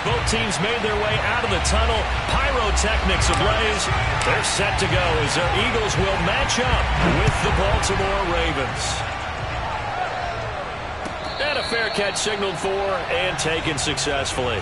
both teams made their way out of the tunnel. Pyrotechnics ablaze. They're set to go as their Eagles will match up with the Baltimore Ravens. And a fair catch signaled for and taken successfully.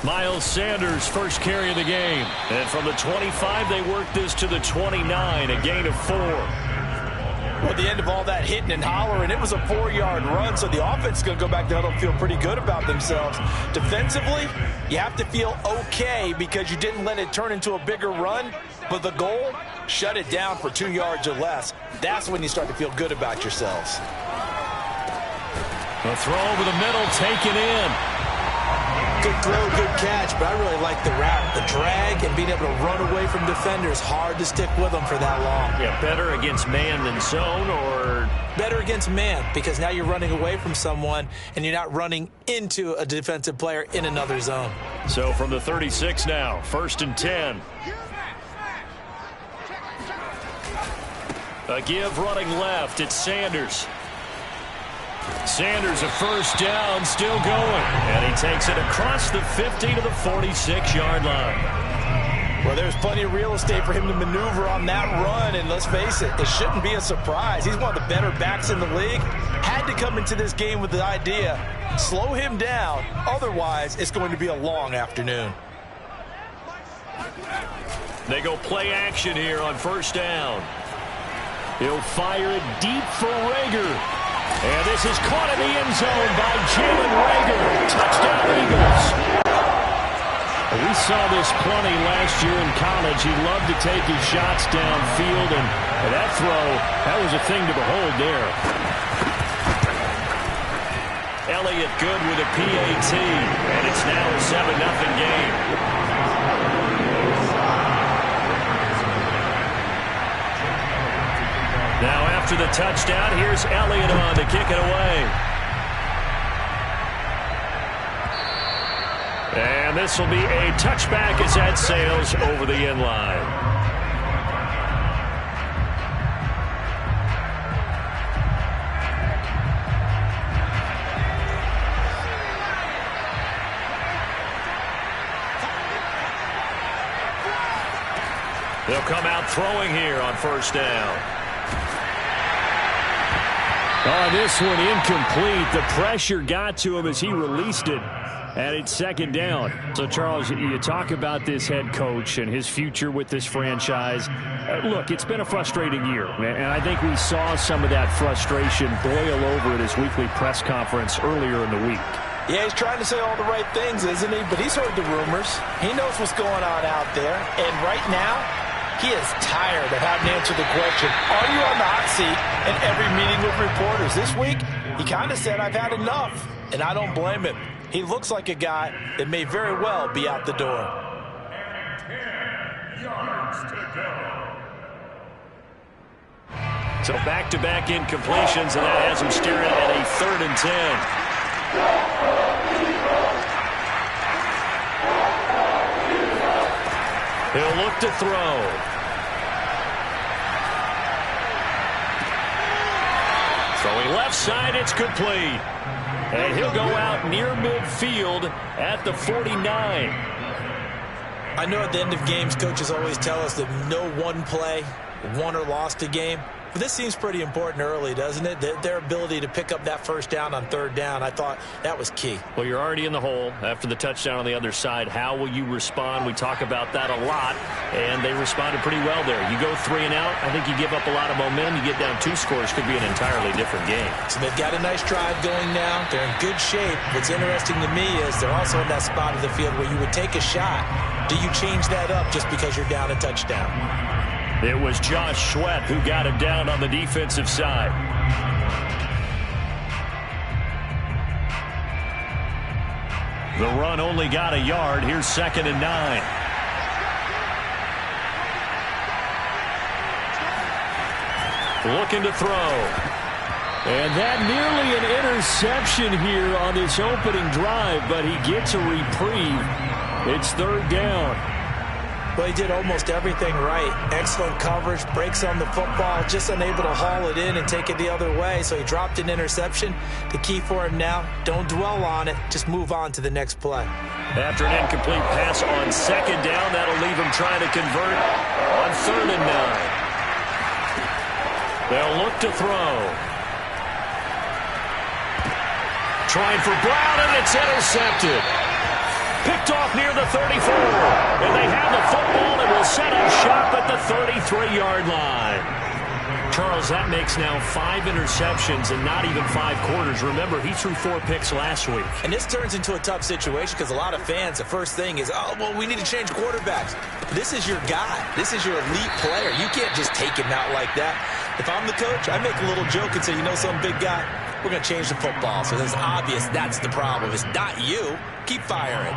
Miles Sanders, first carry of the game. And from the 25, they work this to the 29, a gain of 4. Well, at the end of all that hitting and hollering, it was a 4-yard run, so the offense is going to go back to huddle and feel pretty good about themselves. Defensively, you have to feel okay because you didn't let it turn into a bigger run, but the goal, shut it down for 2 yards or less. That's when you start to feel good about yourselves. A throw over the middle, taken in. Good throw, good catch, but I really like the route. The drag and being able to run away from defenders, hard to stick with them for that long. Yeah, better against man than zone, or? Better against man, because now you're running away from someone and you're not running into a defensive player in another zone. So from the 36 now, 1st and 10. A give running left, it's Sanders. Sanders, a first down, still going. And he takes it across the 50 to the 46-yard line. Well, there's plenty of real estate for him to maneuver on that run, and let's face it, it shouldn't be a surprise. He's one of the better backs in the league. Had to come into this game with the idea, slow him down, otherwise it's going to be a long afternoon. They go play action here on first down. He'll fire it deep for Reagor. And this is caught in the end zone by Jalen Reagor. Touchdown, Eagles. We saw this plenty last year in college. He loved to take his shots downfield, and that throw, that was a thing to behold there. Elliott good with a PAT, and it's now a 7-0 game. Now after the touchdown, here's Elliott on to kick it away. And this will be a touchback as that sails over the end line. They'll come out throwing here on first down. Oh, this one incomplete. The pressure got to him as he released it, and it's second down. So, Charles, you talk about this head coach and his future with this franchise. Look, it's been a frustrating year, and I think we saw some of that frustration boil over at his weekly press conference earlier in the week. Yeah, he's trying to say all the right things, isn't he? But he's heard the rumors. He knows what's going on out there, and right now, he is tired of having to answer the question, are you on the hot seat in every meeting with reporters? This week, he kind of said, I've had enough, and I don't blame him. He looks like a guy that may very well be out the door. 10 yards to go. So back-to-back incompletions, and that has him steering at a 3rd and 10. He'll look to throw. Throwing left side, it's complete. And he'll go out near midfield at the 49. I know at the end of games, coaches always tell us that no one play won or lost a game. But this seems pretty important early, doesn't it? Their ability to pick up that first down on 3rd down, I thought that was key. Well, you're already in the hole after the touchdown on the other side. How will you respond? We talk about that a lot, and they responded pretty well there. You go 3 and out, I think you give up a lot of momentum. You get down 2 scores, could be an entirely different game. So they've got a nice drive going now. They're in good shape. What's interesting to me is they're also in that spot of the field where you would take a shot. Do you change that up just because you're down a touchdown? It was Josh Sweat who got him down on the defensive side. The run only got a yard. Here's 2nd and 9. looking to throw. And that nearly an interception here on this opening drive, but he gets a reprieve. It's third down. Well, he did almost everything right. Excellent coverage, breaks on the football, just unable to haul it in and take it the other way. So he dropped an interception. The key for him now, don't dwell on it. Just move on to the next play. After an incomplete pass on second down, that'll leave him trying to convert on 3rd and 9. They'll look to throw. Trying for Brown, and it's intercepted. Picked off near the 34. And they have the football and will set up shop at the 33-yard line. Charles, that makes now 5 interceptions and not even 5 quarters. Remember, he threw 4 picks last week. And this turns into a tough situation because a lot of fans, the first thing is, oh, well, we need to change quarterbacks. This is your guy. This is your elite player. You can't just take him out like that. If I'm the coach, I make a little joke and say, you know, some big guy, we're going to change the football. So it's obvious that's the problem. It's not you. Keep firing.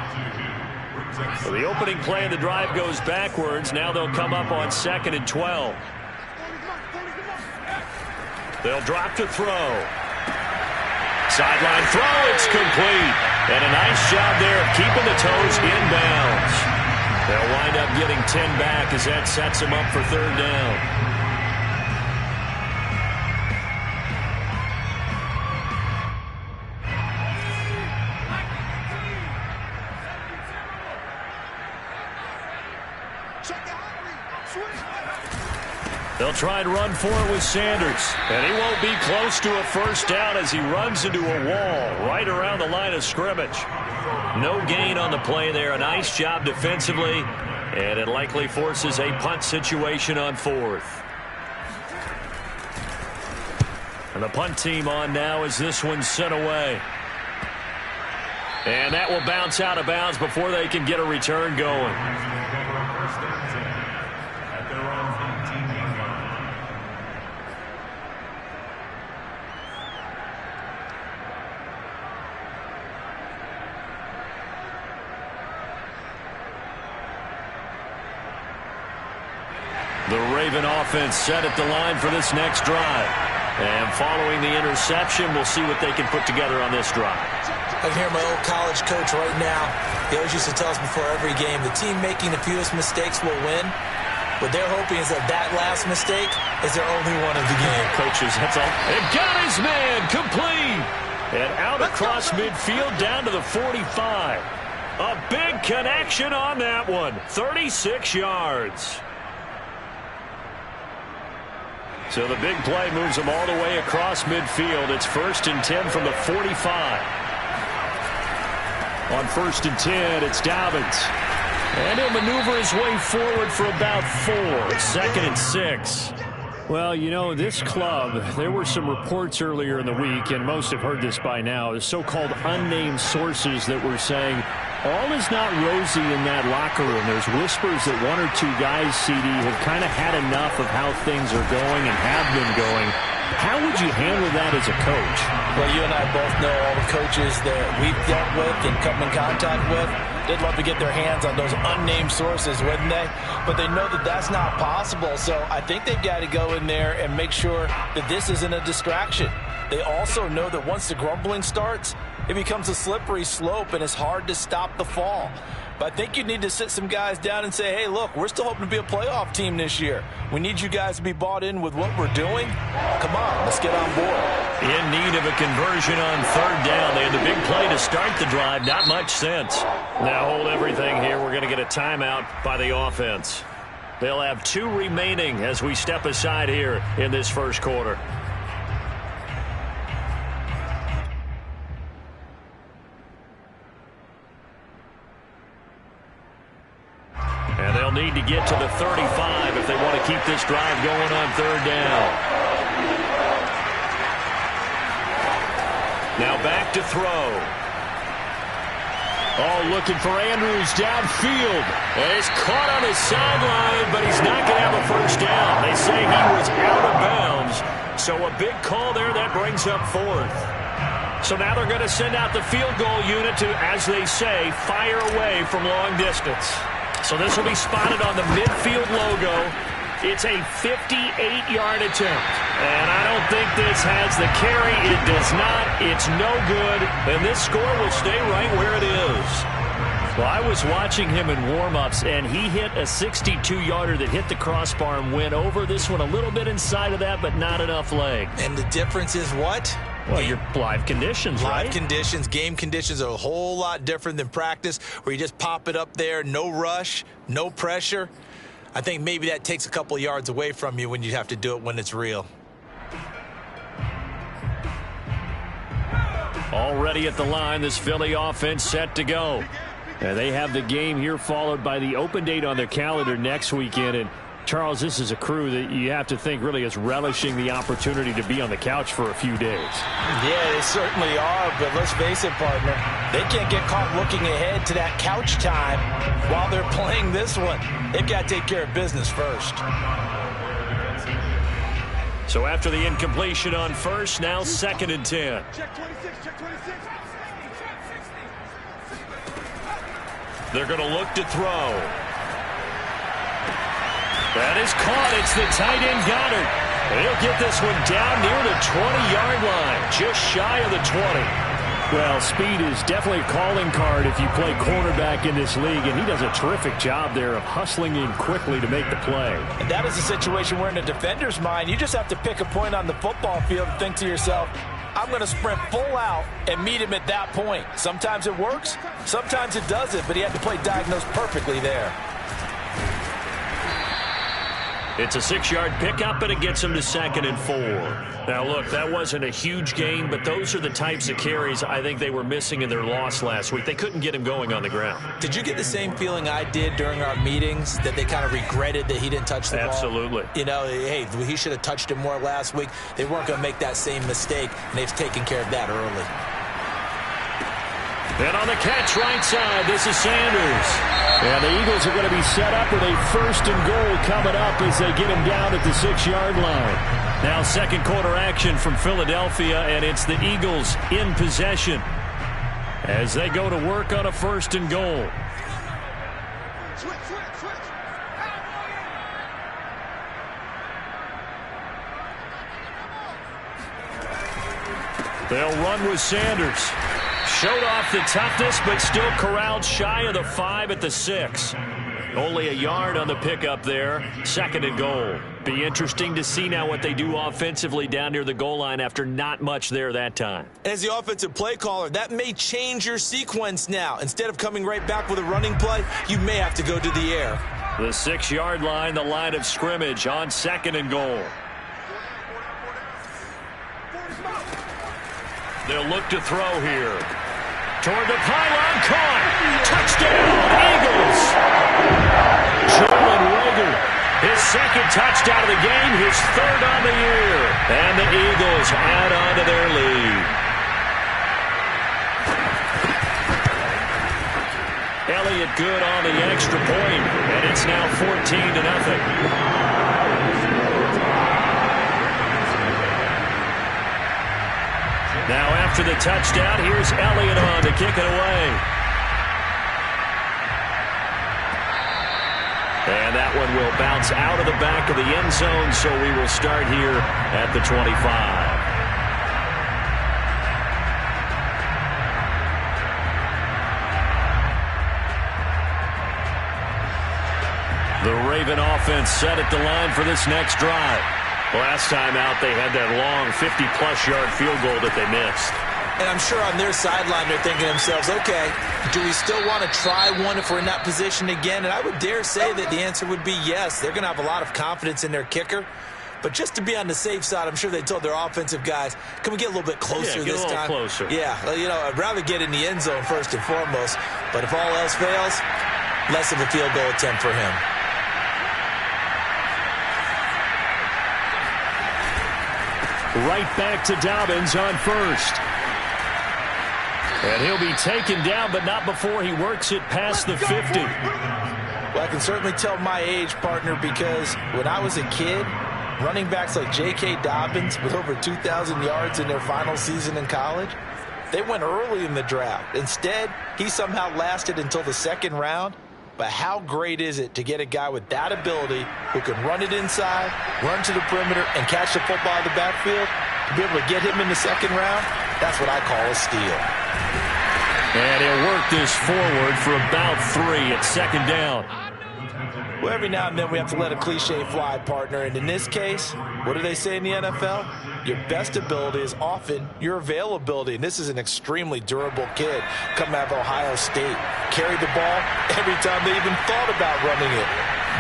So the opening play of the drive goes backwards. Now they'll come up on 2nd and 12. They'll drop to throw. Sideline throw, it's complete. And a nice job there of keeping the toes inbounds. They'll wind up getting 10 back as that sets them up for 3rd down. They'll try and run for it with Sanders. And he won't be close to a first down as he runs into a wall right around the line of scrimmage. No gain on the play there. A nice job defensively. And it likely forces a punt situation on 4th. And the punt team on now as this one's sent away. And that will bounce out of bounds before they can get a return going. The Raven offense set at the line for this next drive. And following the interception, we'll see what they can put together on this drive. I can hear my old college coach right now. He always used to tell us before every game, the team making the fewest mistakes will win. What they're hoping is that that last mistake is their only one of the game. Coaches, that's all. And got his man, complete. And out across midfield down to the 45. A big connection on that one. 36 yards. So the big play moves them all the way across midfield. It's 1st and 10 from the 45. On 1st and 10, it's Dobbins. And he'll maneuver his way forward for about 4. 2nd and 6. Well, you know, this club, there were some reports earlier in the week, and most have heard this by now, the so-called unnamed sources that were saying all is not rosy in that locker room. There's whispers that 1 or 2 guys, CD, have kind of had enough of how things are going and have been going. How would you handle that as a coach? Well, you and I both know all the coaches that we've dealt with and come in contact with. They'd love to get their hands on those unnamed sources, wouldn't they? But they know that that's not possible, so I think they've got to go in there and make sure that this isn't a distraction. They also know that once the grumbling starts, it becomes a slippery slope, and it's hard to stop the fall. But I think you need to sit some guys down and say, hey, look, we're still hoping to be a playoff team this year. We need you guys to be bought in with what we're doing. Come on, let's get on board. In need of a conversion on 3rd down. They had the big play to start the drive. Not much sense. Now hold everything here. We're going to get a timeout by the offense. They'll have 2 remaining as we step aside here in this first quarter. And they'll need to get to the 35 if they want to keep this drive going on 3rd down. Now back to throw. Oh, looking for Andrews downfield. And he's caught on his sideline, but he's not going to have a first down. They say he was out of bounds. So a big call there that brings up 4th. So now they're going to send out the field goal unit to, as they say, fire away from long distance. So this will be spotted on the midfield logo. It's a 58-yard attempt. And I don't think this has the carry. It does not. It's no good. And this score will stay right where it is. Well, I was watching him in warm-ups, and he hit a 62-yarder that hit the crossbar and went over. This one a little bit inside of that, but not enough leg. And the difference is what? Well, your live conditions, right? Live conditions, game conditions are a whole lot different than practice, where you just pop it up there, no rush, no pressure. I think maybe that takes a couple yards away from you when you have to do it when it's real. Already at the line, this Philly offense set to go. And they have the game here followed by the open date on their calendar next weekend. And Charles, this is a crew that you have to think really is relishing the opportunity to be on the couch for a few days. Yeah, they certainly are, but let's face it, partner. They can't get caught looking ahead to that couch time while they're playing this one. They've got to take care of business first. So after the incompletion on first, now 2nd and 10. Check 26, check 26. They're going to look to throw. That is caught. It's the tight end Goddard. He'll get this one down near the 20-yard line, just shy of the 20. Well, speed is definitely a calling card if you play quarterback in this league, and he does a terrific job there of hustling in quickly to make the play. And that is a situation where in a defender's mind, you just have to pick a point on the football field and think to yourself, I'm going to sprint full out and meet him at that point. Sometimes it works, sometimes it doesn't, but he had to play diagnosed perfectly there. It's a 6-yard pickup, and it gets him to 2nd and 4. Now, look, that wasn't a huge gain, but those are the types of carries I think they were missing in their loss last week. They couldn't get him going on the ground. Did you get the same feeling I did during our meetings, that they kind of regretted that he didn't touch the ball? Absolutely. You know, hey, he should have touched it more last week. They weren't going to make that same mistake, and they've taken care of that early. And on the catch right side, this is Sanders. And the Eagles are going to be set up with a 1st and goal coming up as they get him down at the 6-yard line. Now 2nd quarter action from Philadelphia, and it's the Eagles in possession as they go to work on a 1st and goal. Switch. They'll run with Sanders. Showed off the toughness, but still corralled shy of the 5 at the 6. Only a yard on the pickup there. 2nd and goal. Be interesting to see now what they do offensively down near the goal line after not much there that time. As the offensive play caller, that may change your sequence now. Instead of coming right back with a running play, you may have to go to the air. The 6-yard line, the line of scrimmage on 2nd and goal. They'll look to throw here. Toward the pylon, caught. Touchdown, Eagles. Jalen Reagor, his 2nd touchdown of the game, his 3rd on the year. And the Eagles add on to their lead. Elliott good on the extra point, and it's now 14-0. Now after the touchdown, here's Elliott on to kick it away. And that one will bounce out of the back of the end zone, so we will start here at the 25. The Raven offense set at the line for this next drive. Last time out, they had that long 50-plus yard field goal that they missed. And I'm sure on their sideline they're thinking to themselves, okay, do we still want to try one if we're in that position again? And I would dare say that the answer would be yes. They're going to have a lot of confidence in their kicker. But just to be on the safe side, I'm sure they told their offensive guys, can we get a little bit closer this time? Get a little closer. Yeah, you know, I'd rather get in the end zone first and foremost. But if all else fails, less of a field goal attempt for him. Right back to Dobbins on 1st. And he'll be taken down, but not before he works it past the 50. Well, I can certainly tell my age, partner, because when I was a kid, running backs like J.K. Dobbins with over 2,000 yards in their final season in college, they went early in the draft. Instead, he somehow lasted until the 2nd round. but how great is it to get a guy with that ability who can run it inside, run to the perimeter, and catch the football in the backfield? To be able to get him in the second round, that's what I call a steal. And he'll work this forward for about 3 at second down. Well, every now and then we have to let a cliche fly, partner. And in this case, what do they say in the NFL? Your best ability is often your availability. And this is an extremely durable kid coming out of Ohio State. Carried the ball every time they even thought about running it.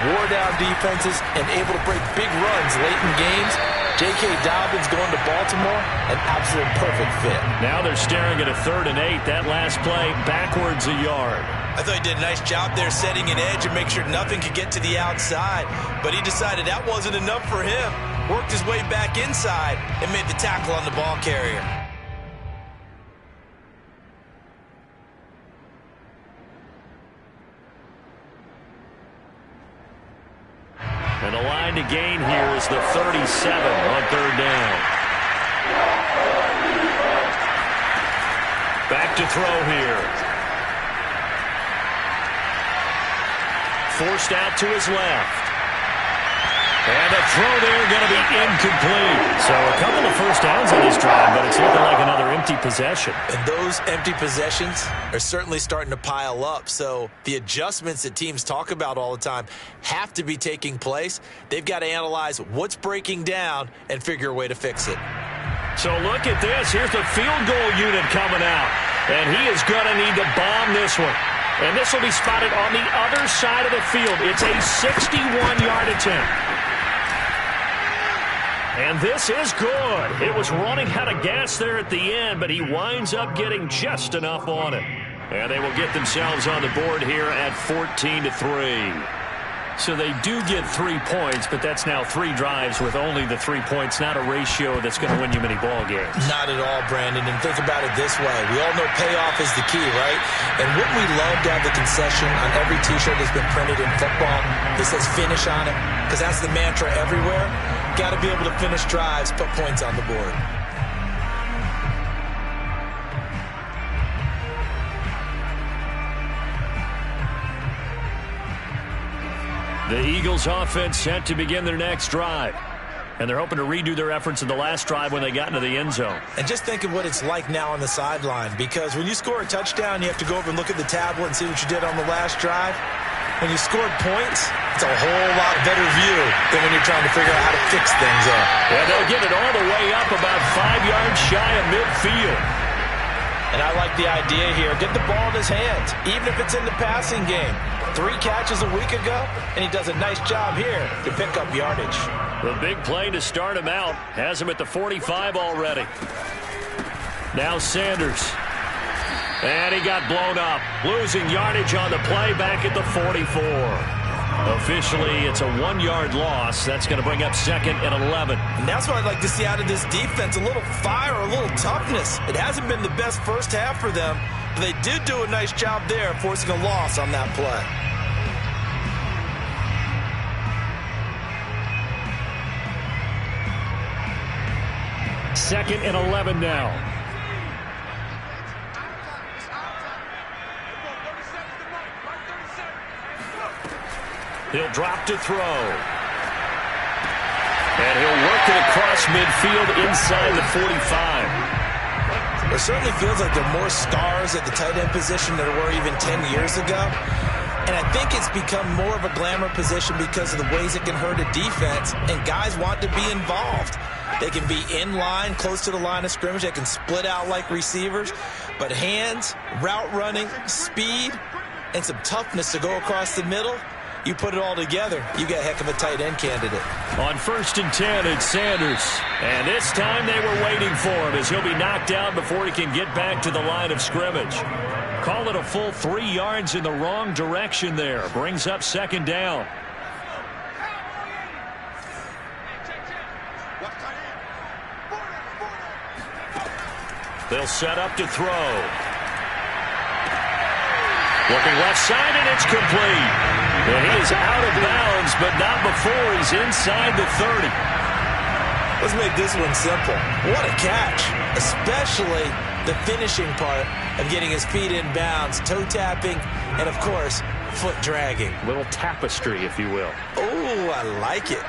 Wore down defenses and able to break big runs late in games. J.K. Dobbins going to Baltimore, an absolute perfect fit. Now they're staring at a 3rd and 8. That last play, backwards a yard. I thought he did a nice job there setting an edge and make sure nothing could get to the outside. But he decided that wasn't enough for him. Worked his way back inside and made the tackle on the ball carrier. And the line to gain here is the 37 on 3rd down. Back to throw here. Forced out to his left. And the throw there going to be incomplete. So a couple of first downs on this drive, but it's looking like another empty possession. And those empty possessions are certainly starting to pile up. So the adjustments that teams talk about all the time have to be taking place. They've got to analyze what's breaking down and figure a way to fix it. So look at this. Here's the field goal unit coming out. And he is going to need to bomb this one. And this will be spotted on the other side of the field. It's a 61-yard attempt. And this is good. It was running out of gas there at the end, but he winds up getting just enough on it. And they will get themselves on the board here at 14-3. So they do get 3 points, but that's now 3 drives with only the 3 points, not a ratio that's going to win you many ball games. Not at all, Brandon. And think about it this way. We all know payoff is the key, right? And wouldn't we love to have the concession on every T-shirt that's been printed in football that says finish on it? Because that's the mantra everywhere. Got to be able to finish drives, put points on the board. The Eagles offense set to begin their next drive. And they're hoping to redo their efforts in the last drive when they got into the end zone. And just think of what it's like now on the sideline. Because when you score a touchdown, you have to go over and look at the tablet and see what you did on the last drive. When you scored points, it's a whole lot better view than when you're trying to figure out how to fix things up. Yeah, they'll get it all the way up about 5 yards shy of midfield. And I like the idea here. Get the ball in his hands, even if it's in the passing game. 3 catches a week ago, and he does a nice job here to pick up yardage. The big play to start him out has him at the 45 already. Now Sanders. And he got blown up. Losing yardage on the play back at the 44. Officially, it's a 1-yard loss. That's going to bring up 2nd and 11. And that's what I'd like to see out of this defense. A little fire, a little toughness. It hasn't been the best first half for them, but they did do a nice job there, forcing a loss on that play. Second and 11 now. He'll drop to throw. And he'll work it across midfield inside the 45. It certainly feels like there are more stars at the tight end position than there were even 10 years ago. And I think it's become more of a glamour position because of the ways it can hurt a defense, and guys want to be involved. They can be in line, close to the line of scrimmage. They can split out like receivers. But hands, route running, speed, and some toughness to go across the middle, you put it all together, you got a heck of a tight end candidate. On 1st and 10, it's Sanders. And this time they were waiting for him as he'll be knocked down before he can get back to the line of scrimmage. Call it a full 3 yards in the wrong direction there. Brings up 2nd down. They'll set up to throw. Looking left side, and it's complete. And he is out of bounds, but not before he's inside the 30. Let's make this one simple. What a catch, especially the finishing part of getting his feet in bounds, toe tapping, and, of course, foot dragging. Little tapestry, if you will. Oh, I like it.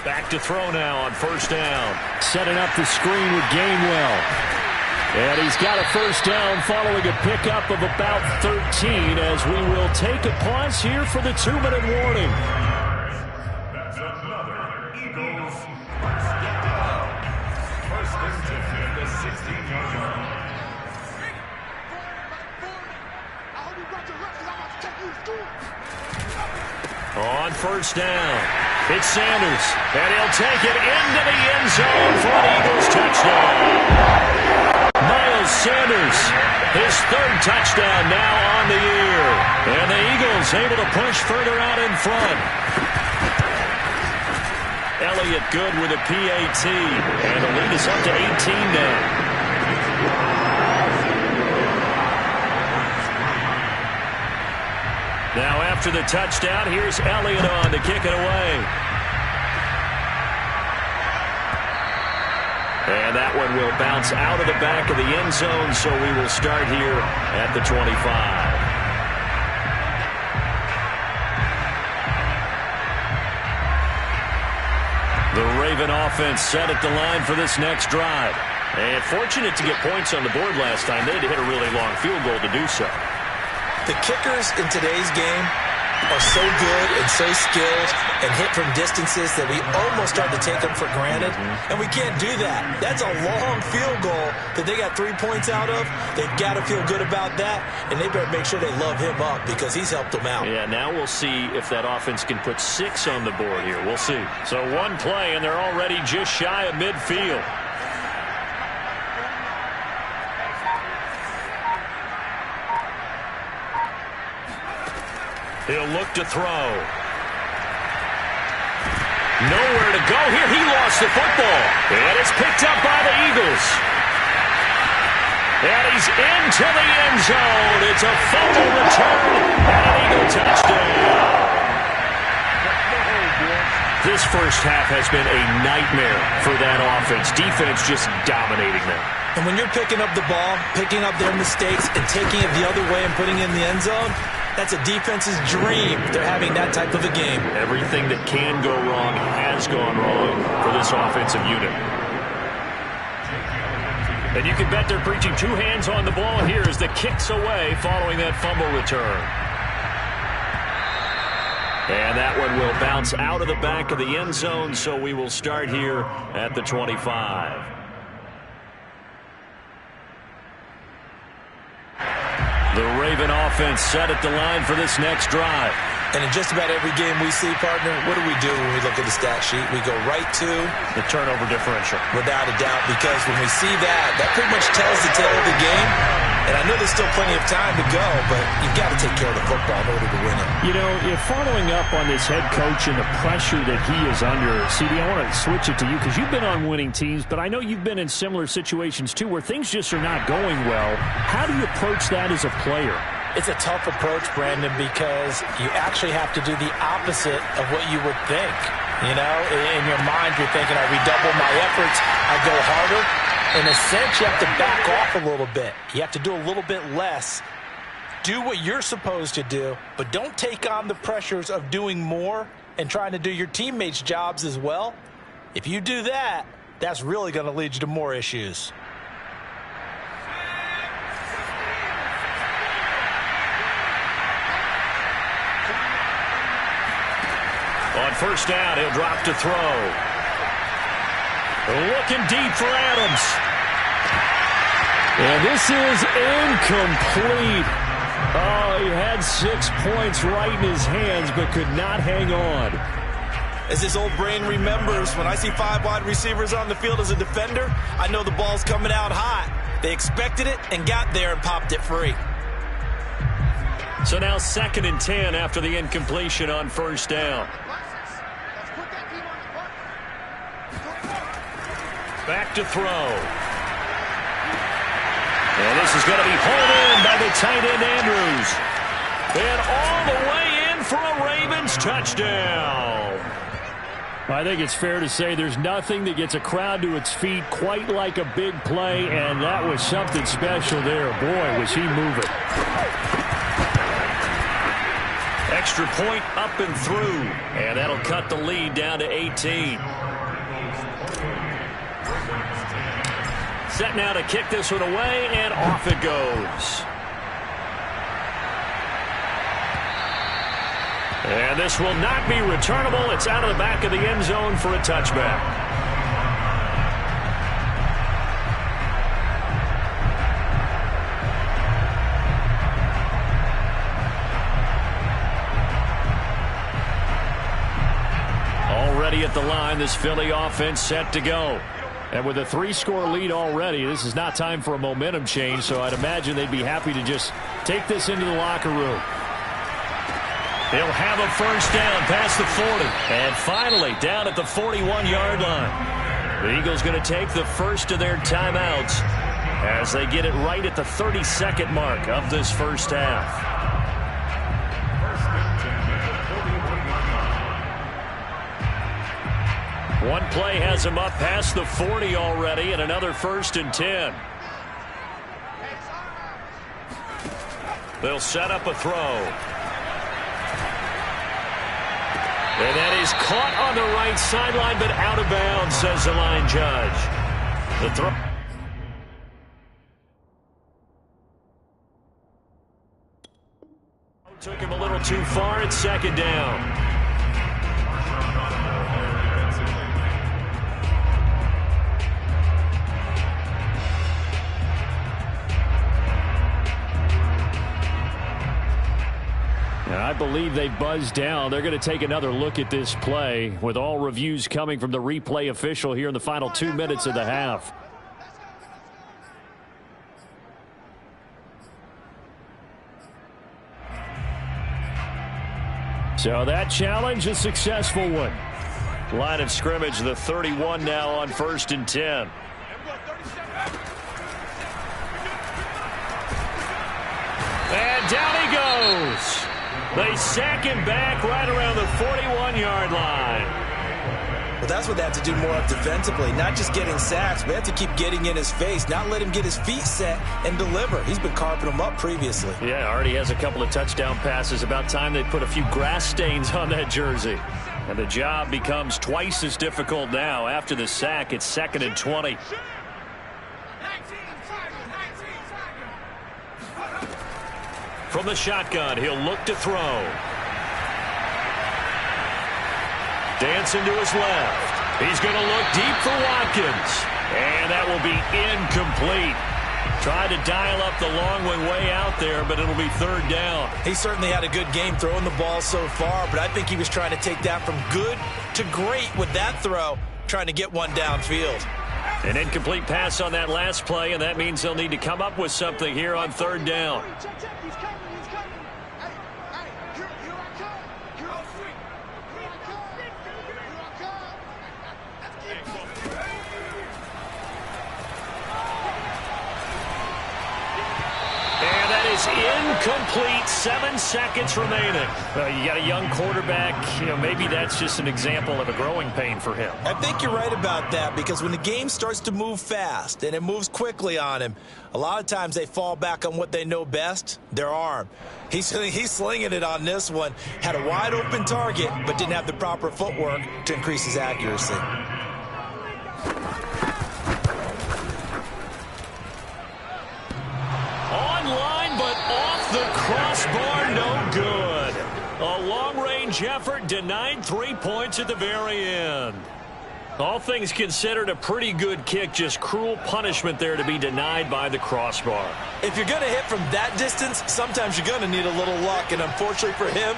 Back to throw now on first down. Setting up the screen with Gainwell. And he's got a first down following a pickup of about 13 as we will take a pause here for the 2-minute warning. That's another Eagles first down. First and 10 at the 16-yard line. On first down, it's Sanders, and he'll take it into the end zone for an Eagles touchdown. Miles Sanders, his third touchdown now on the year. And the Eagles able to push further out in front. Elliott good with a PAT, and the lead is up to 18 now. Now after the touchdown, here's Elliott on to kick it away. And that one will bounce out of the back of the end zone, so we will start here at the 25. The Raven offense set at the line for this next drive. And fortunate to get points on the board last time. They had to hit a really long field goal to do so. The kickers in today's game are so good and so skilled and hit from distances that we almost start to take them for granted. And we can't do that. That's a long field goal that they got 3 points out of. They've got to feel good about that, and they better make sure they love him up because he's helped them out. Yeah, now we'll see if that offense can put 6 on the board here. We'll see. So one play, and they're already just shy of midfield. He'll look to throw. Nowhere to go here. He lost the football. And it's picked up by the Eagles. And he's into the end zone. It's a fumble return and an Eagle touchdown. This first half has been a nightmare for that offense. Defense just dominating them. And when you're picking up the ball, picking up their mistakes, and taking it the other way and putting it in the end zone, that's a defense's dream. They're having that type of a game. Everything that can go wrong has gone wrong for this offensive unit. And you can bet they're preaching 2 hands on the ball here as the kick's away following that fumble return. And that one will bounce out of the back of the end zone, so we will start here at the 25. The Raven offense set at the line for this next drive. And in just about every game we see, partner, what do we do when we look at the stat sheet? We go right to the turnover differential. Without a doubt, because when we see that, that pretty much tells the tale of the game. And I know there's still plenty of time to go, but you've got to take care of the football in order to win it. You know, if following up on this head coach and the pressure that he is under, CD, I want to switch it to you because you've been on winning teams, but I know you've been in similar situations too where things just are not going well. How do you approach that as a player? It's a tough approach, Brandon, because you actually have to do the opposite of what you would think. You know, in your mind, you're thinking, I redouble my efforts, I go harder. In a sense, you have to back off a little bit. You have to do a little bit less. Do what you're supposed to do, but don't take on the pressures of doing more and trying to do your teammates' jobs as well. If you do that, that's really going to lead you to more issues. On first down, he'll drop to throw. Looking deep for Adams. And this is incomplete. Oh, he had 6 points right in his hands, but could not hang on. As his old brain remembers, when I see 5 wide receivers on the field as a defender, I know the ball's coming out hot. They expected it and got there and popped it free. So now 2nd and 10 after the incompletion on first down. Back to throw. And this is going to be hauled in by the tight end Andrews. And all the way in for a Ravens touchdown. I think it's fair to say there's nothing that gets a crowd to its feet quite like a big play, and that was something special there. Boy, was he moving. Extra point up and through, and that'll cut the lead down to 18. Set now to kick this one away, and off it goes. And this will not be returnable. It's out of the back of the end zone for a touchback. Already at the line, this Philly offense set to go. And with a 3-score lead already, this is not time for a momentum change, so I'd imagine they'd be happy to just take this into the locker room. He'll have a first down past the 40. And finally, down at the 41-yard line. The Eagles going to take the first of their timeouts as they get it right at the 32nd mark of this first half. One play has them up past the 40 already, and another 1st and 10. They'll set up a throw. And that is caught on the right sideline, but out of bounds, says the line judge. The throw. Took him a little too far. It's 2nd down. I believe they buzzed down. They're going to take another look at this play with all reviews coming from the replay official here in the final 2 minutes of the half. So that challenge, a successful one. Line of scrimmage, the 31 now on 1st and 10. And down he goes. They sack him back right around the 41-yard line. Well, that's what they have to do more of defensively. Not just getting sacks, but they have to keep getting in his face. Not let him get his feet set and deliver. He's been carving them up previously. Yeah, already has a couple of touchdown passes. About time they put a few grass stains on that jersey. And the job becomes twice as difficult now. After the sack, it's 2nd and 20. From the shotgun, he'll look to throw. Dancing to his left. He's going to look deep for Watkins. And that will be incomplete. Tried to dial up the long one way out there, but it'll be 3rd down. He certainly had a good game throwing the ball so far, but I think he was trying to take that from good to great with that throw, trying to get one downfield. An incomplete pass on that last play, and that means they'll need to come up with something here on 3rd down. Incomplete, 7 seconds remaining. Well, you got a young quarterback. Maybe that's just an example of a growing pain for him. I think you're right about that, because when the game starts to move fast and it moves quickly on him, a lot of times they fall back on what they know best, their arm. He's slinging it on this one. Had a wide open target, but didn't have the proper footwork to increase his accuracy. The crossbar, no good. A long-range effort denied 3 points at the very end. All things considered, a pretty good kick, just cruel punishment there to be denied by the crossbar. If you're going to hit from that distance, sometimes you're going to need a little luck, and unfortunately for him,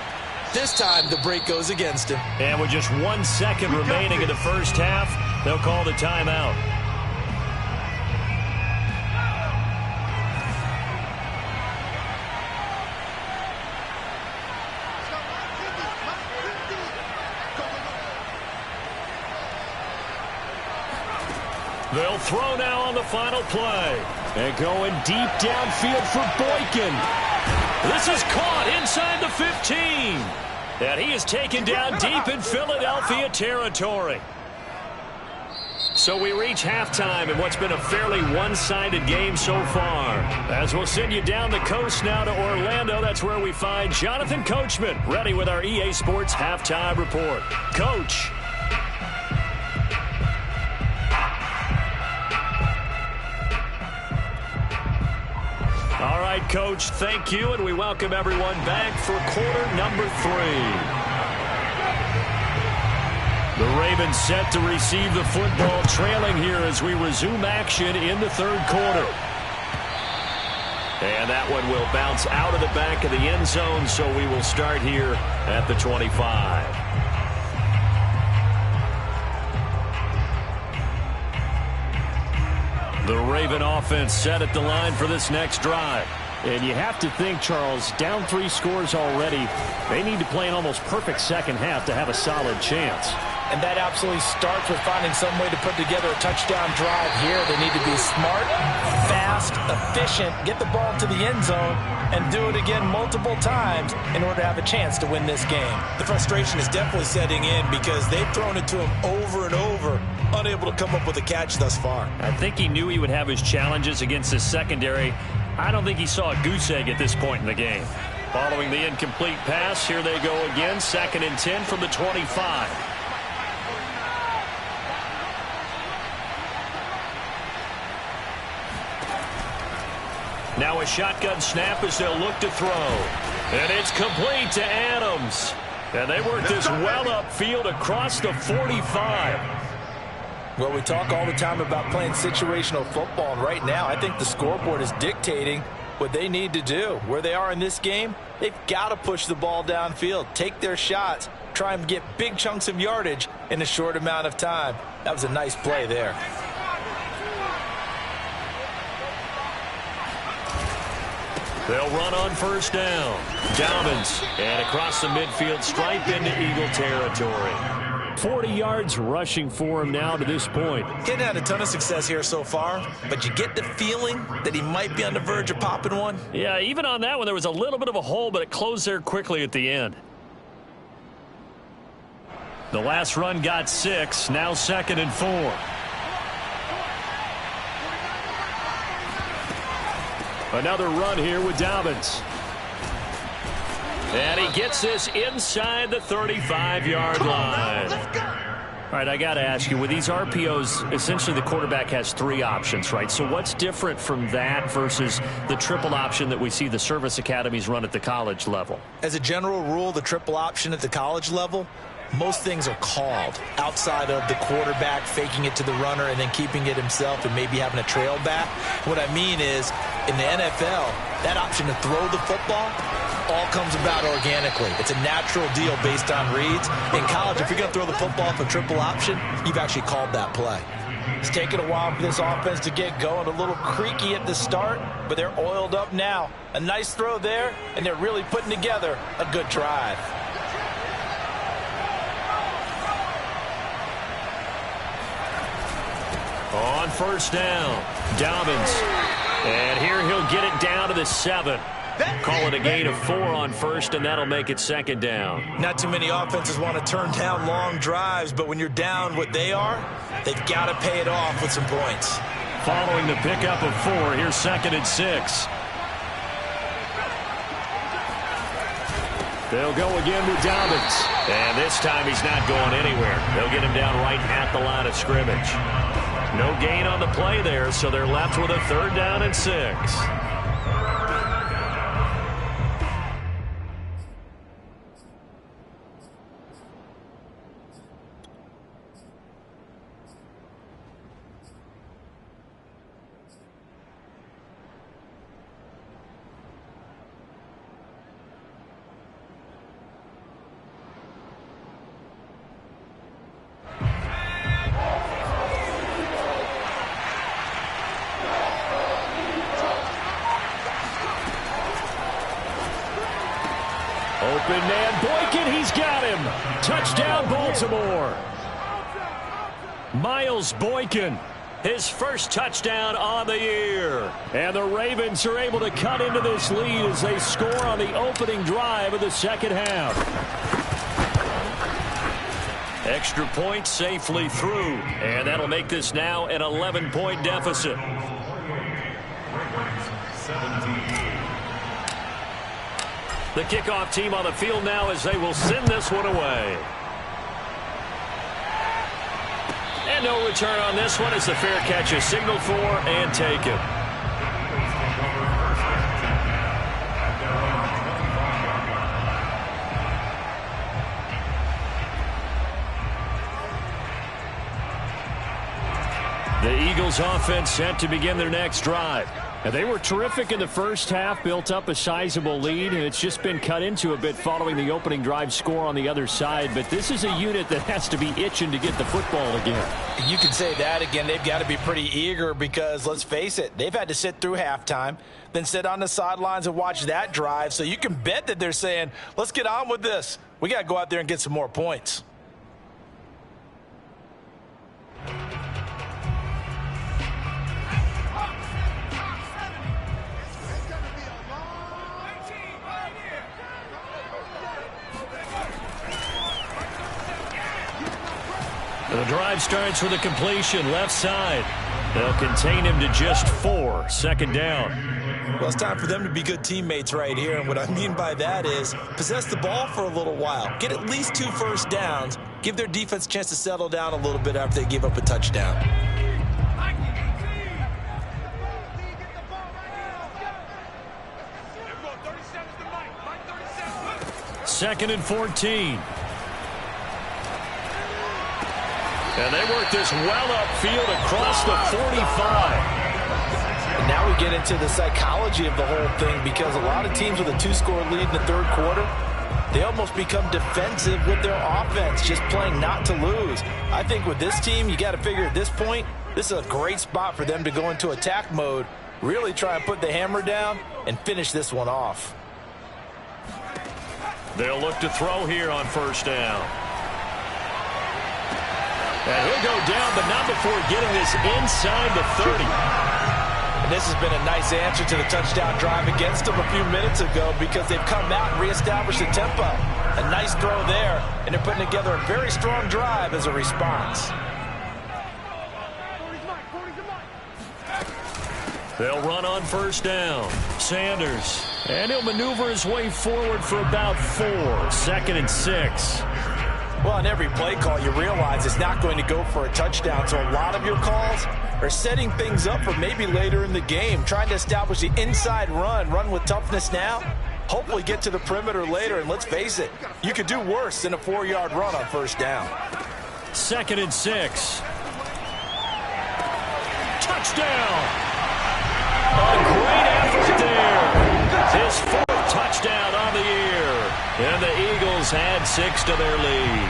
this time the break goes against him. And with just 1 second remaining in the first half, they'll call the timeout. They'll throw now on the final play. And going deep downfield for Boykin. This is caught inside the 15. And he is taken down deep in Philadelphia territory. So we reach halftime in what's been a fairly one-sided game so far. As we'll send you down the coast now to Orlando, that's where we find Jonathan Coachman, ready with our EA Sports Halftime Report. Coach. All right, Coach, thank you, and we welcome everyone back for quarter number 3. The Ravens set to receive the football, trailing here as we resume action in the third quarter. And that one will bounce out of the back of the end zone, so we will start here at the 25. The Raven offense set at the line for this next drive. And you have to think, Charles, down 3 scores already. They need to play an almost perfect second half to have a solid chance. And that absolutely starts with finding some way to put together a touchdown drive here. They need to be smart, fast, efficient, get the ball to the end zone, and do it again multiple times in order to have a chance to win this game. The frustration is definitely setting in because they've thrown it to him over and over, unable to come up with a catch thus far. I think he knew he would have his challenges against his secondary. I don't think he saw a goose egg at this point in the game. Following the incomplete pass, here they go again, 2nd and 10 from the 25. Now a shotgun snap as they'll look to throw. And it's complete to Adams. And they work this well upfield across the 45. Well, we talk all the time about playing situational football, and right now I think the scoreboard is dictating what they need to do. Where they are in this game, they've got to push the ball downfield, take their shots, try and get big chunks of yardage in a short amount of time. That was a nice play there. They'll run on first down. Dobbins, and across the midfield stripe into Eagle territory. 40 yards rushing for him now to this point. Getting had a ton of success here so far, but you get the feeling that he might be on the verge of popping one. Yeah, even on that one, there was a little bit of a hole, but it closed there quickly at the end. The last run got 6, now 2nd and 4. Another run here with Dobbins. And he gets this inside the 35-yard line. All right, I got to ask you, with these RPOs, essentially the quarterback has 3 options, right? So what's different from that versus the triple option that we see the service academies run at the college level? As a general rule, the triple option at the college level, most things are called outside of the quarterback faking it to the runner and then keeping it himself and maybe having a trail back. What I mean is, in the NFL, that option to throw the football all comes about organically. It's a natural deal based on reads. In college, if you're going to throw the football off a triple option, you've actually called that play. It's taken a while for this offense to get going. A little creaky at the start, but they're oiled up now. A nice throw there, and they're really putting together a good drive. On first down, Dobbins. And here he'll get it down to the 7. Call it a gain of 4 on first, and that'll make it 2nd down. Not too many offenses want to turn down long drives, but when you're down what they are, they've got to pay it off with some points. Following the pickup of 4, here's 2nd and 6. They'll go again with Dobbins. And this time he's not going anywhere. They'll get him down right at the line of scrimmage. No gain on the play there, so they're left with a 3rd down and 6. Open man, Boykin, he's got him. Touchdown, Baltimore. Miles Boykin, his first touchdown on the year. And the Ravens are able to cut into this lead as they score on the opening drive of the second half. Extra point safely through. And that'll make this now an 11-point deficit. The kickoff team on the field now as they will send this one away. And no return on this one as the fair catch is signaled for and taken. The Eagles offense set to begin their next drive. And they were terrific in the first half, built up a sizable lead, and it's just been cut into a bit following the opening drive score on the other side. But this is a unit that has to be itching to get the football again. You can say that again. They've got to be pretty eager because, let's face it, they've had to sit through halftime, then sit on the sidelines and watch that drive. So you can bet that they're saying, let's get on with this. We got to go out there and get some more points. The drive starts with a completion left side. They'll contain him to just 4. 2nd down. Well, it's time for them to be good teammates right here. And what I mean by that is possess the ball for a little while. Get at least 2 first downs. Give their defense a chance to settle down a little bit after they give up a touchdown. Second and 14. And they work this well upfield across the 45. And now we get into the psychology of the whole thing because a lot of teams with a 2-score lead in the third quarter, they almost become defensive with their offense, just playing not to lose. I think with this team, you got to figure at this point, this is a great spot for them to go into attack mode, really try and put the hammer down and finish this one off. They'll look to throw here on 1st down. And he'll go down, but not before getting this inside the 30. And this has been a nice answer to the touchdown drive against them a few minutes ago because they've come out and reestablished the tempo. A nice throw there, and they're putting together a very strong drive as a response. They'll run on 1st down. Sanders. And he'll maneuver his way forward for about 4. 2nd and 6. Well, on every play call, you realize it's not going to go for a touchdown. So a lot of your calls are setting things up for maybe later in the game, trying to establish the inside run with toughness now, hopefully get to the perimeter later. And let's face it, you could do worse than a 4-yard run on 1st down. 2nd and 6. Touchdown! A great effort there. His 4th touchdown on the year. And the Eagles add 6 to their lead.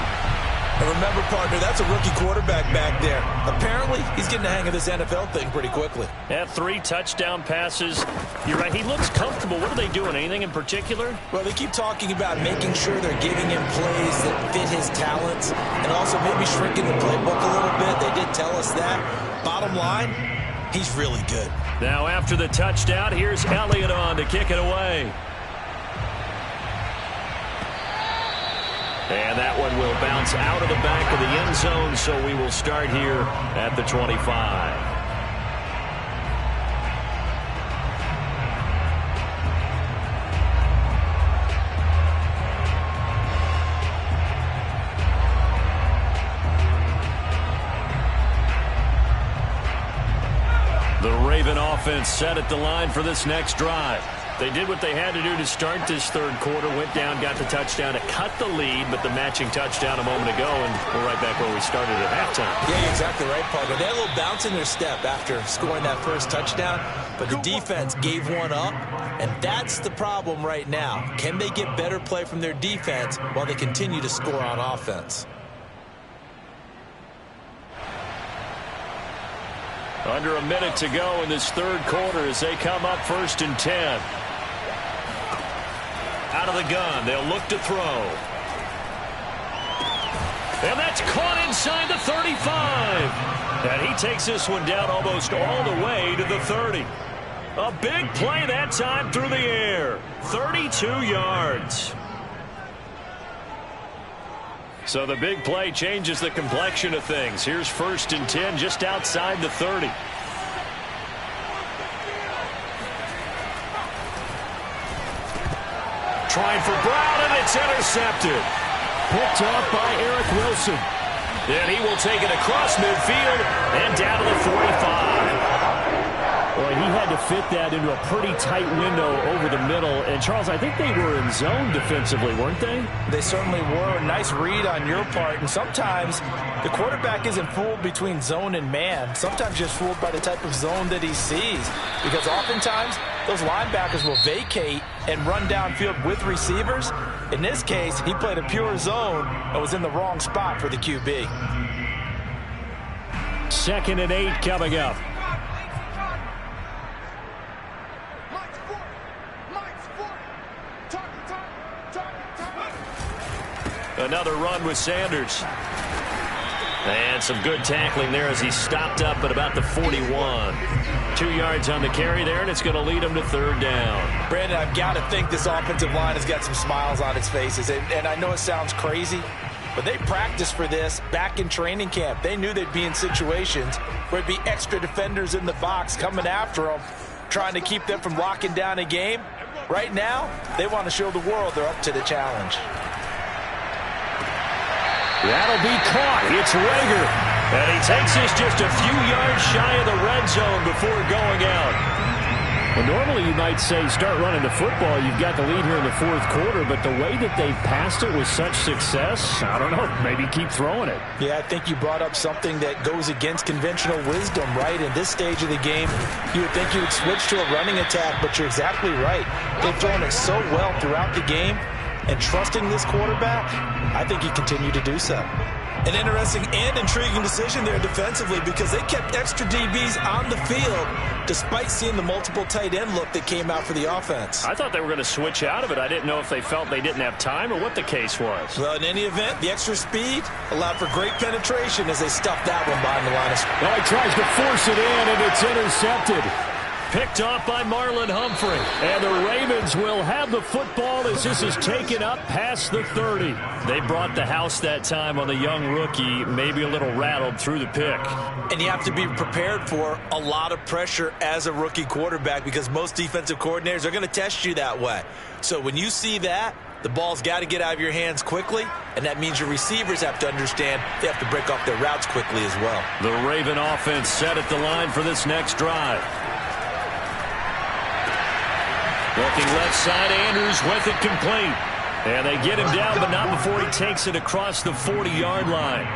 And remember, partner, that's a rookie quarterback back there. Apparently, he's getting the hang of this NFL thing pretty quickly. At 3 touchdown passes. You're right, he looks comfortable. What are they doing? Anything in particular? Well, they keep talking about making sure they're giving him plays that fit his talents and also maybe shrinking the playbook a little bit. They did tell us that. Bottom line, he's really good. Now after the touchdown, here's Elliott on to kick it away. And that one will bounce out of the back of the end zone, so we will start here at the 25. The Raven offense set at the line for this next drive. They did what they had to do to start this third quarter, went down, got the touchdown to cut the lead, but the matching touchdown a moment ago, and we're right back where we started at halftime. Yeah, you're exactly right, Parker. They had a little bounce in their step after scoring that first touchdown, but the defense gave one up, and that's the problem right now. Can they get better play from their defense while they continue to score on offense? Under a minute to go in this third quarter as they come up 1st and 10. Out of the gun, they'll look to throw. And that's caught inside the 35. And he takes this one down almost all the way to the 30. A big play that time through the air. 32 yards. So the big play changes the complexion of things. Here's 1st and 10 just outside the 30. Trying for Brown, and it's intercepted. Picked off by Eric Wilson. Then he will take it across midfield and down to the 45. Boy, he had to fit that into a pretty tight window over the middle. And, Charles, I think they were in zone defensively, weren't they? They certainly were. Nice read on your part. And sometimes the quarterback isn't fooled between zone and man. Sometimes just fooled by the type of zone that he sees. Because oftentimes those linebackers will vacate and run downfield with receivers. In this case, he played a pure zone and was in the wrong spot for the QB. 2nd and 8 coming up. Another run with Sanders. And some good tackling there as he stopped up at about the 41. 2 yards on the carry there, and it's going to lead him to 3rd down. Brandon, I've got to think this offensive line has got some smiles on its faces. And I know it sounds crazy, but they practiced for this back in training camp. They knew they'd be in situations where it'd be extra defenders in the box coming after them, trying to keep them from locking down a game. Right now, they want to show the world they're up to the challenge. That'll be caught. It's Reagor. And he takes this just a few yards shy of the red zone before going out. Well, normally you might say start running the football. You've got the lead here in the 4th quarter, but the way that they passed it with such success, I don't know, maybe keep throwing it. Yeah, I think you brought up something that goes against conventional wisdom, right? In this stage of the game, you would think you would switch to a running attack, but you're exactly right. They've thrown it so well throughout the game. And trusting this quarterback, I think he continued to do so. An interesting and intriguing decision there defensively because they kept extra DBs on the field despite seeing the multiple tight end look that came out for the offense. I thought they were going to switch out of it. I didn't know if they felt they didn't have time or what the case was. Well, in any event, the extra speed allowed for great penetration as they stuffed that one behind the line of scrimmage. Well, he tries to force it in, and it's intercepted. Picked off by Marlon Humphrey. And the Ravens will have the football as this is taken up past the 30. They brought the house that time on the young rookie, maybe a little rattled through the pick. And you have to be prepared for a lot of pressure as a rookie quarterback because most defensive coordinators are going to test you that way. So when you see that, the ball's got to get out of your hands quickly, and that means your receivers have to understand they have to break off their routes quickly as well. The Raven offense set at the line for this next drive. Looking left side, Andrews with it complete. And they get him down, but not before he takes it across the 40-yard line.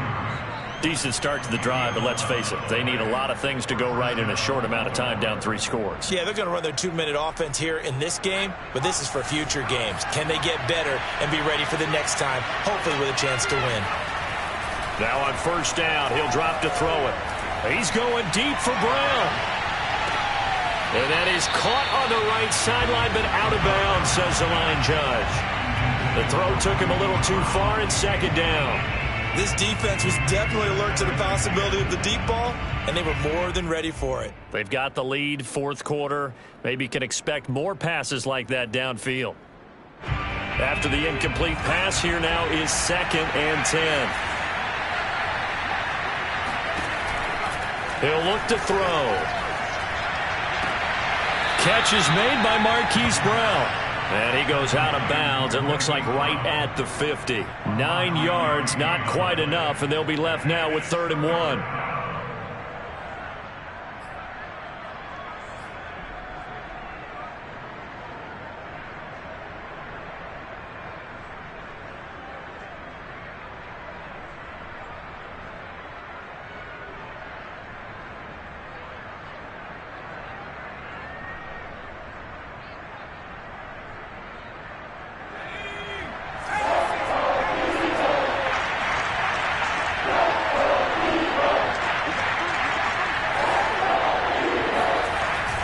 Decent start to the drive, but let's face it, they need a lot of things to go right in a short amount of time down 3 scores. Yeah, they're going to run their 2-minute offense here in this game, but this is for future games. Can they get better and be ready for the next time, hopefully with a chance to win? Now on 1st down, he'll drop to throw it. He's going deep for Brown. And that is caught on the right sideline, but out of bounds, says the line judge. The throw took him a little too far, and 2nd down. This defense was definitely alert to the possibility of the deep ball, and they were more than ready for it. They've got the lead, 4th quarter. Maybe can expect more passes like that downfield. After the incomplete pass, here now is 2nd and 10. He'll look to throw. Catch is made by Marquise Brown. And he goes out of bounds. It looks like right at the 50. 9 yards, not quite enough, and they'll be left now with 3rd and 1.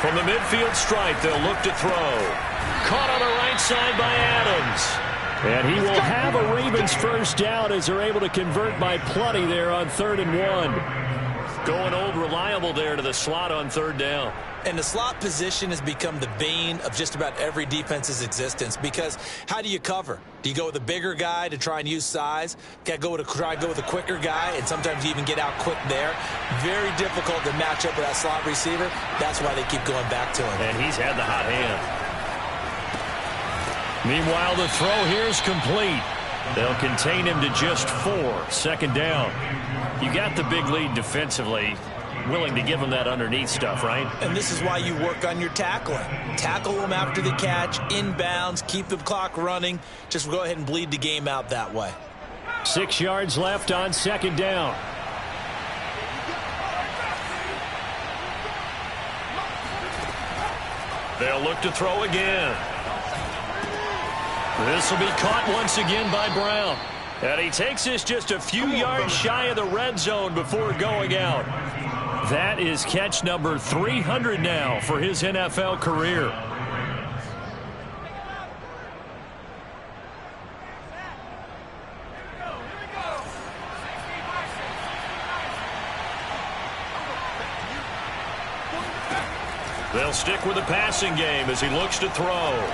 From the midfield stripe, they'll look to throw. Caught on the right side by Adams. And he will have a Ravens 1st down as they're able to convert by plenty there on 3rd and 1. Going old reliable there to the slot on third down. And the slot position has become the bane of just about every defense's existence, because how do you cover? Do you go with a bigger guy to try and use size? Got to try and go with a quicker guy, and sometimes you even get out quick there. Very difficult to match up with that slot receiver. That's why they keep going back to him. And he's had the hot hand. Meanwhile, the throw here is complete. They'll contain him to just 4. Second down. You got the big lead defensively. Willing to give him that underneath stuff, right? And this is why you work on your tackling. Tackle them after the catch, inbounds, keep the clock running. Just go ahead and bleed the game out that way. 6 yards left on second down. They'll look to throw again. This will be caught once again by Brown. And he takes this just a few yards shy of the red zone before going out. That is catch number 300 now for his NFL career. They'll stick with the passing game as he looks to throw.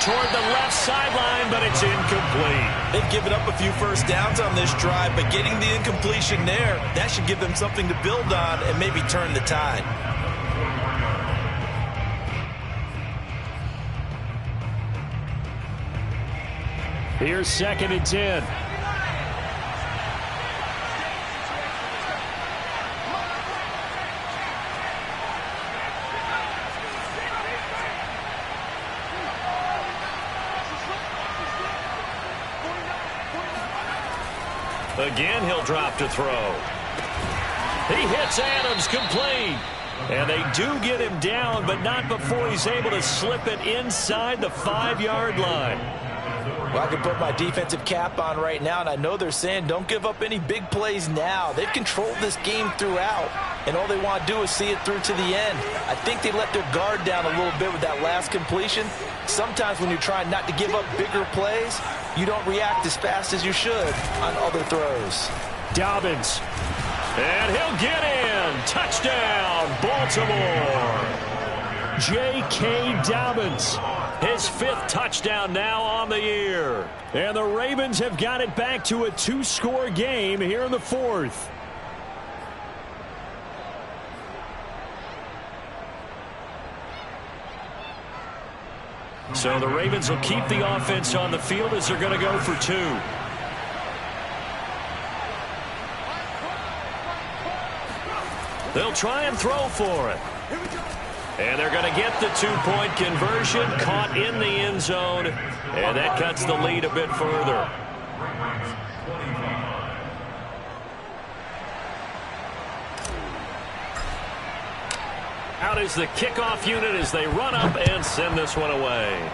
Toward the left sideline, but it's incomplete. They've given up a few first downs on this drive, but getting the incompletion there, that should give them something to build on and maybe turn the tide. Here's 2nd and 10. Again, he'll drop to throw. He hits Adams complete. And they do get him down, but not before he's able to slip it inside the 5-yard line. Well, I can put my defensive cap on right now, and I know they're saying don't give up any big plays now. They've controlled this game throughout, and all they want to do is see it through to the end. I think they let their guard down a little bit with that last completion. Sometimes when you're trying not to give up bigger plays, you don't react as fast as you should on other throws. Dobbins. And he'll get in. Touchdown, Baltimore. J.K. Dobbins. His 5th touchdown now on the year. And the Ravens have got it back to a 2-score game here in the 4th. So the Ravens will keep the offense on the field as they're going to go for 2. They'll try and throw for it. And they're going to get the 2-point conversion, caught in the end zone, and that cuts the lead a bit further. Out is the kickoff unit as they run up and send this one away.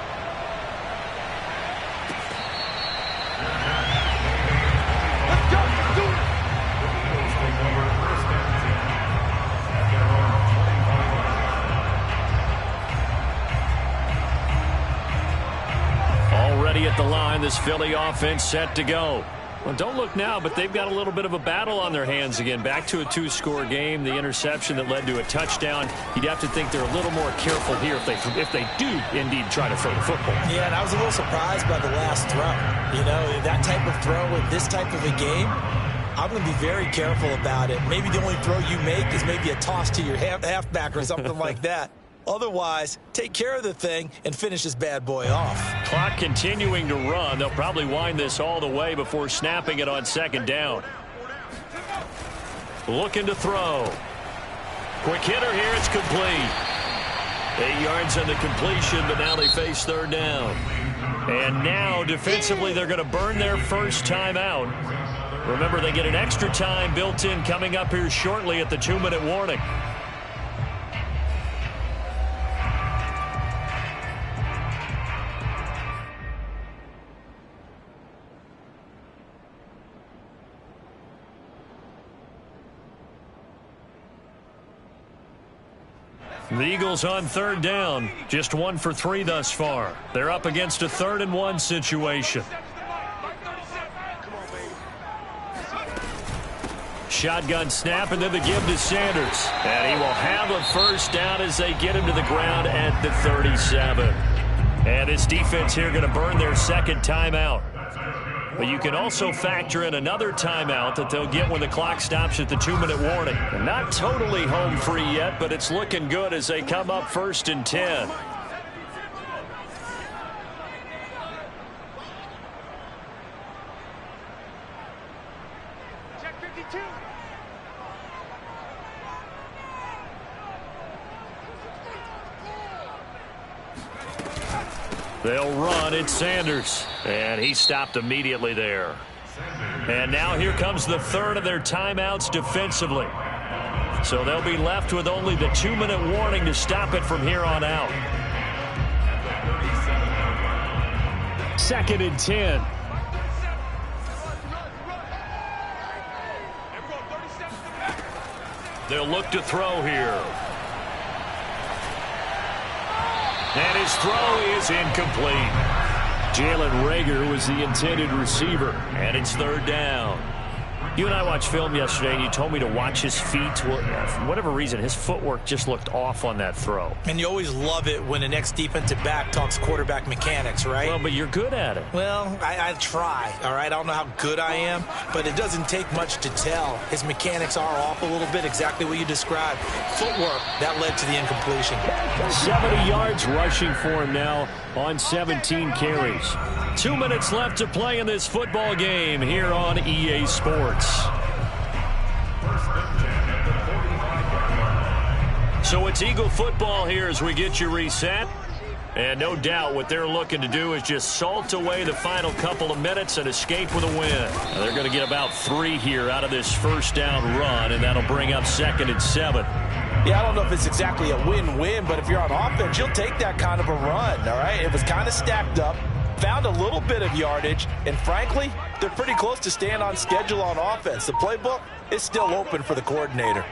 Already at the line, this Philly offense set to go. Well, don't look now, but they've got a little bit of a battle on their hands again. Back to a 2-score game. The interception that led to a touchdown. You'd have to think they're a little more careful here if they do indeed try to throw the football. Yeah, and I was a little surprised by the last throw. You know, that type of throw in this type of a game, I'm going to be very careful about it. Maybe the only throw you make is maybe a toss to your halfback or something like that. Otherwise, take care of the thing and finish this bad boy off. Clock continuing to run. They'll probably wind this all the way before snapping it on 2nd down. Looking to throw. Quick hitter here. It's complete. 8 yards on the completion, but now they face 3rd down. And now, defensively, they're going to burn their first time out. Remember, they get an extra time built in coming up here shortly at the 2-minute warning. The Eagles on 3rd down. Just 1 for 3 thus far. They're up against a 3rd and 1 situation. shotgun snap, and then the give to Sanders. And he will have a first down as they get him to the ground at the 37. And this defense here going to burn their second timeout. But you can also factor in another timeout that they'll get when the clock stops at the 2-minute warning. And not totally home free yet, but it's looking good as they come up 1st and 10. They'll run. It's Sanders. And he stopped immediately there. And now here comes the third of their timeouts defensively. So they'll be left with only the 2-minute warning to stop it from here on out. 2nd and 10. They'll look to throw here. And his throw is incomplete. Jalen Reagor was the intended receiver, and it's 3rd down. You and I watched film yesterday, and you told me to watch his feet. Well, for whatever reason, his footwork just looked off on that throw. And you always love it when the next defensive back talks quarterback mechanics, right? Well, but you're good at it. Well, I try, all right? I don't know how good I am, but it doesn't take much to tell. His mechanics are off a little bit, exactly what you described. Footwork, that led to the incompletion. 70 yards rushing for him now on 17 carries. 2 minutes left to play in this football game here on EA Sports. So it's Eagle football here as we get you reset. And no doubt what they're looking to do is just salt away the final couple of minutes and escape with a win. Now they're going to get about 3 here out of this first down run, and that'll bring up 2nd and 7. Yeah, I don't know if it's exactly a win-win, but if you're on offense, you'll take that kind of a run, all right? It was kind of stacked up, found a little bit of yardage, and frankly, they're pretty close to staying on schedule on offense. The playbook is still open for the coordinator.